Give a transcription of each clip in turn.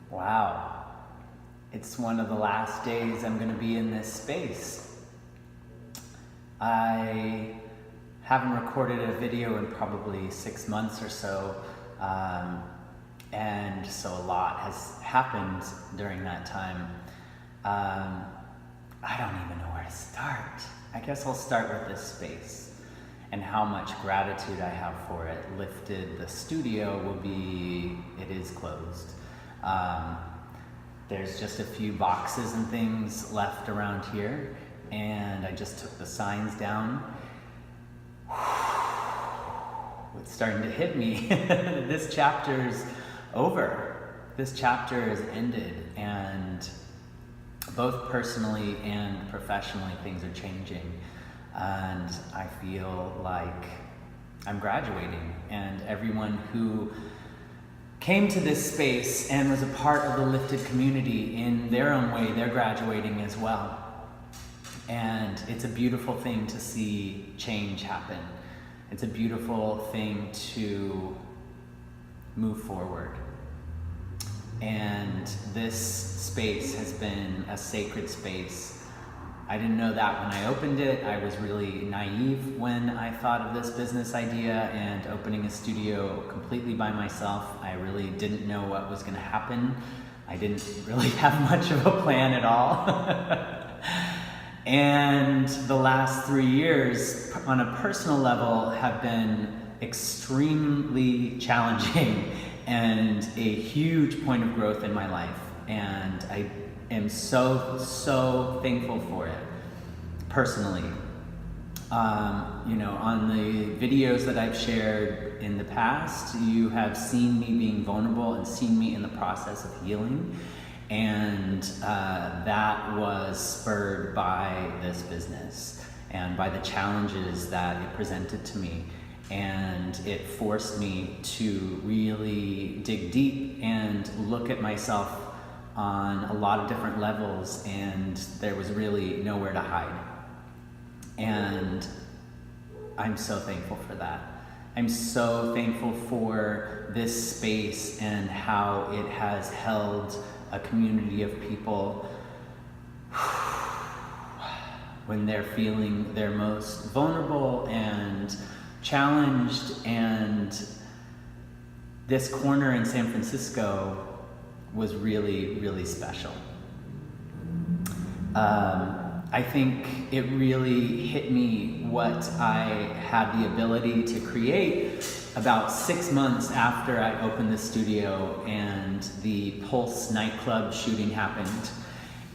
Wow. It's one of the last days I'm going to be in this space. I haven't recorded a video in probably 6 months or so, and so a lot has happened during that time. I don't even know where to start. I guess I'll start with this space and how much gratitude I have for it. Lifted, the studio it is closed. There's just a few boxes and things left around here, and I just took the signs down. It's starting to hit me. This chapter's over. This chapter is ended, and both personally and professionally things are changing, and I feel like I'm graduating, and everyone who came to this space and was a part of the Lifted community in their own way, they're graduating as well. And it's a beautiful thing to see change happen. It's a beautiful thing to move forward. And this space has been a sacred space. I didn't know that when I opened it. I was really naive when I thought of this business idea and opening a studio completely by myself. I really didn't know what was going to happen. I didn't really have much of a plan at all. And the last 3 years, on a personal level, have been extremely challenging and a huge point of growth in my life. And I am so thankful for it, personally. On the videos that I've shared in the past, you have seen me being vulnerable and seen me in the process of healing. And that was spurred by this business and by the challenges that it presented to me. And it forced me to really dig deep and look at myself on a lot of different levels, and there was really nowhere to hide. And I'm so thankful for that. I'm so thankful for this space and how it has held a community of people when they're feeling their most vulnerable and challenged. And this corner in San Francisco was really special. I think it really hit me what I had the ability to create about 6 months after I opened the studio and the Pulse nightclub shooting happened.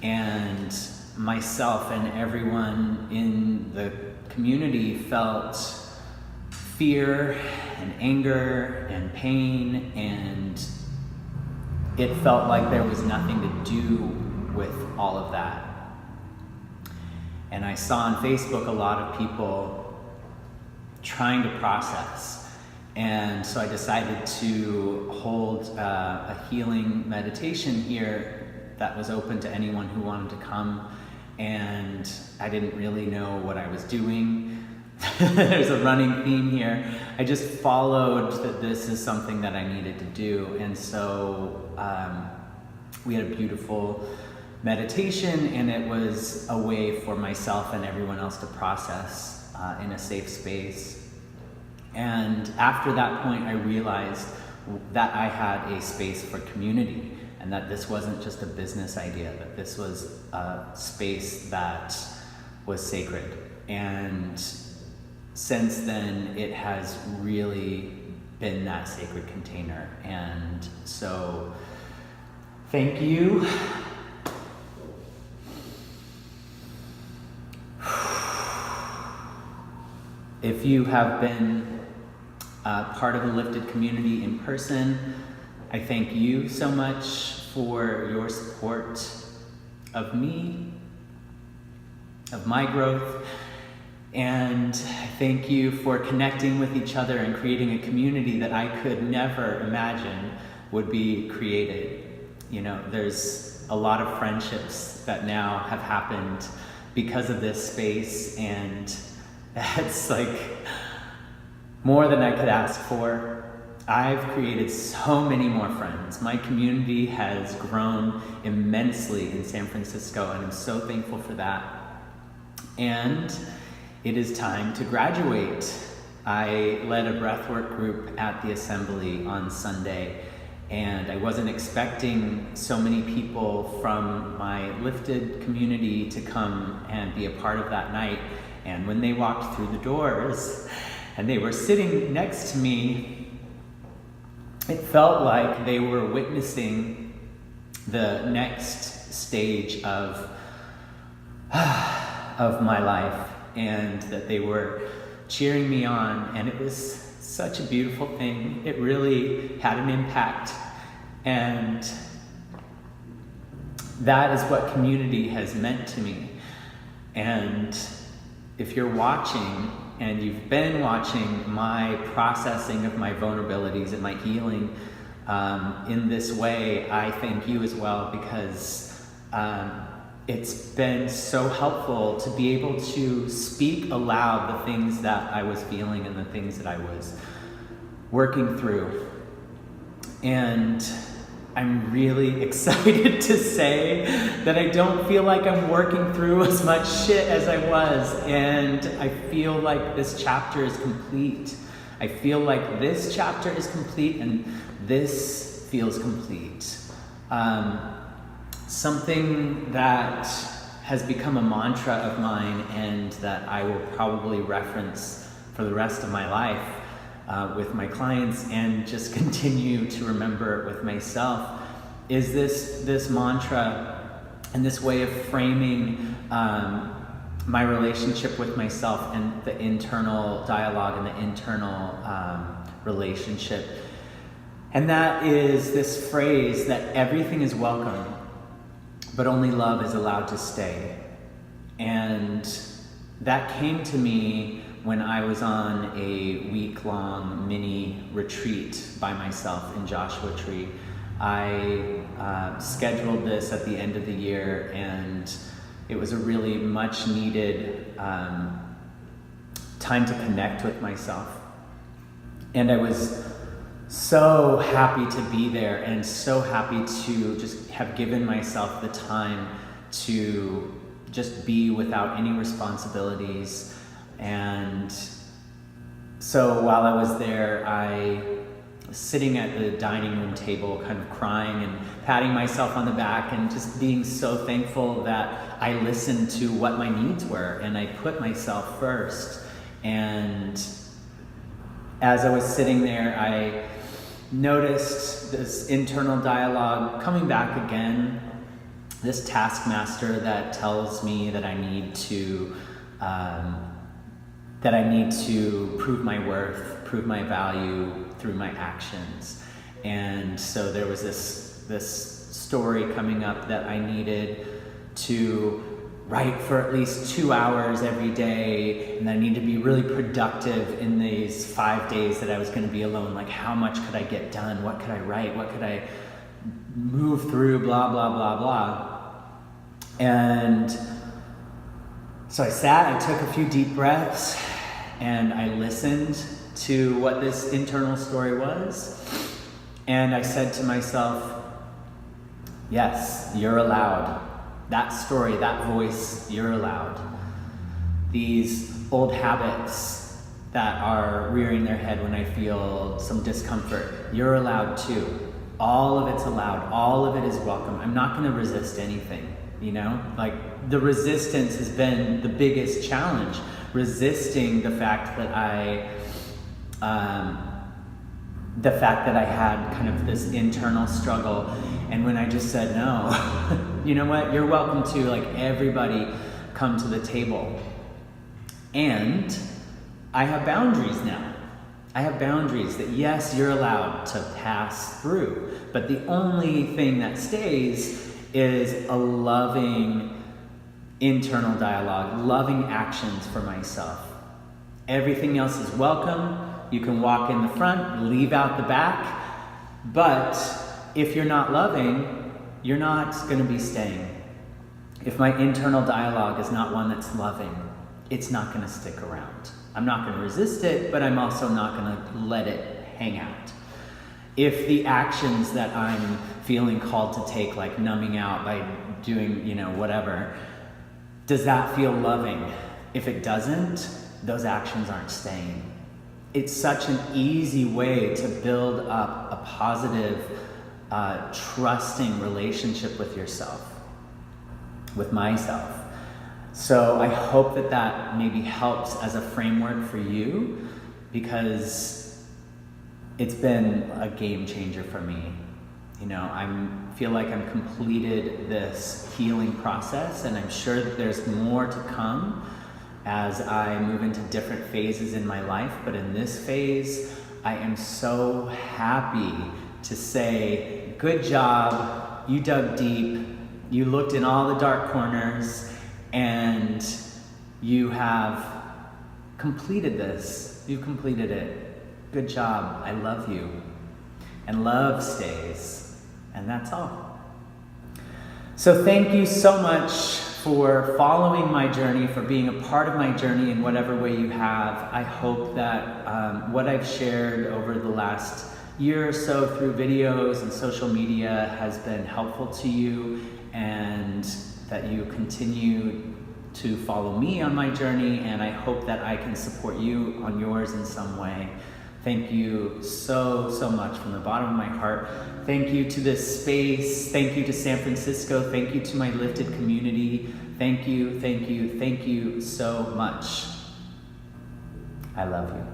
And myself and everyone in the community felt fear and anger and pain, and it felt like there was nothing to do with all of that. And I saw on Facebook a lot of people trying to process. And so I decided to hold a healing meditation here that was open to anyone who wanted to come. And I didn't really know what I was doing. There's a running theme here. I just followed that this is something that I needed to do. And so we had a beautiful meditation, and it was a way for myself and everyone else to process in a safe space. And after that point, I realized that I had a space for community, and that this wasn't just a business idea, that this was a space that was sacred. And since then, it has really been that sacred container. And so, thank you. If you have been part of the Lifted community in person, I thank you so much for your support of me, of my growth, and thank you for connecting with each other and creating a community that I could never imagine would be created. There's a lot of friendships that now have happened because of this space, and that's like more than I could ask for. I've created so many more friends. My community has grown immensely in San Francisco, and I'm so thankful for that. And it is time to graduate. I led a breathwork group at the Assembly on Sunday, and I wasn't expecting so many people from my lifted community to come and be a part of that night. And when they walked through the doors and they were sitting next to me, it felt like they were witnessing the next stage of my life, and that they were cheering me on, and it was such a beautiful thing. It really had an impact, and that is what community has meant to me. And if you're watching, and you've been watching my processing of my vulnerabilities and my healing in this way, I thank you as well, because it's been so helpful to be able to speak aloud the things that I was feeling and the things that I was working through. And I'm really excited to say that I don't feel like I'm working through as much shit as I was, and I feel like this chapter is complete. I feel like this chapter is complete, and this feels complete. Something that has become a mantra of mine, and that I will probably reference for the rest of my life with my clients, and just continue to remember it with myself, is this mantra and this way of framing my relationship with myself, and the internal dialogue and the internal relationship. And that is this phrase that everything is welcome, but only love is allowed to stay. And that came to me when I was on a week-long mini retreat by myself in Joshua Tree. I scheduled this at the end of the year, and it was a really much needed time to connect with myself. And I was so happy to be there, and so happy to just have given myself the time to just be without any responsibilities. And so while I was there, I was sitting at the dining room table, kind of crying and patting myself on the back, and just being so thankful that I listened to what my needs were, and I put myself first. And as I was sitting there, I noticed this internal dialogue coming back again, this taskmaster that tells me that I need to prove my worth, prove my value through my actions. And so there was this story coming up that I needed to write for at least 2 hours every day, and I need to be really productive in these 5 days that I was going to be alone. Like, how much could I get done? What could I write? What could I move through? Blah, blah, blah, blah. And so I sat, I took a few deep breaths, and I listened to what this internal story was. And I said to myself, yes, you're allowed. That story, that voice, you're allowed. These old habits that are rearing their head when I feel some discomfort, you're allowed too. All of it's allowed. All of it is welcome. I'm not going to resist anything, you know? Like, the resistance has been the biggest challenge. Resisting the fact that I had kind of this internal struggle. And when I just said, no, you know what, you're welcome to, like, everybody come to the table. And I have boundaries now. I have boundaries that, yes, you're allowed to pass through, but the only thing that stays is a loving internal dialogue, loving actions for myself. Everything else is welcome. You can walk in the front, leave out the back, but if you're not loving, you're not going to be staying. If my internal dialogue is not one that's loving, it's not going to stick around. I'm not going to resist it, but I'm also not going to let it hang out. If the actions that I'm feeling called to take, like numbing out by doing, whatever, does that feel loving? If it doesn't, those actions aren't staying. It's such an easy way to build up a positive, trusting relationship with yourself, with myself. So I hope that maybe helps as a framework for you, because it's been a game changer for me. I feel like I'm completed this healing process, and I'm sure that there's more to come as I move into different phases in my life. But in this phase, I am so happy to say, good job, you dug deep, you looked in all the dark corners, and you have completed this. You've completed it. Good job, I love you. And love stays. And that's all. So thank you so much for following my journey, for being a part of my journey in whatever way you have. I hope that what I've shared over the last year or so through videos and social media has been helpful to you, and that you continue to follow me on my journey, and I hope that I can support you on yours in some way. Thank you so, so much from the bottom of my heart. Thank you to this space. Thank you to San Francisco. Thank you to my Lifted community. Thank you, thank you, thank you so much. I love you.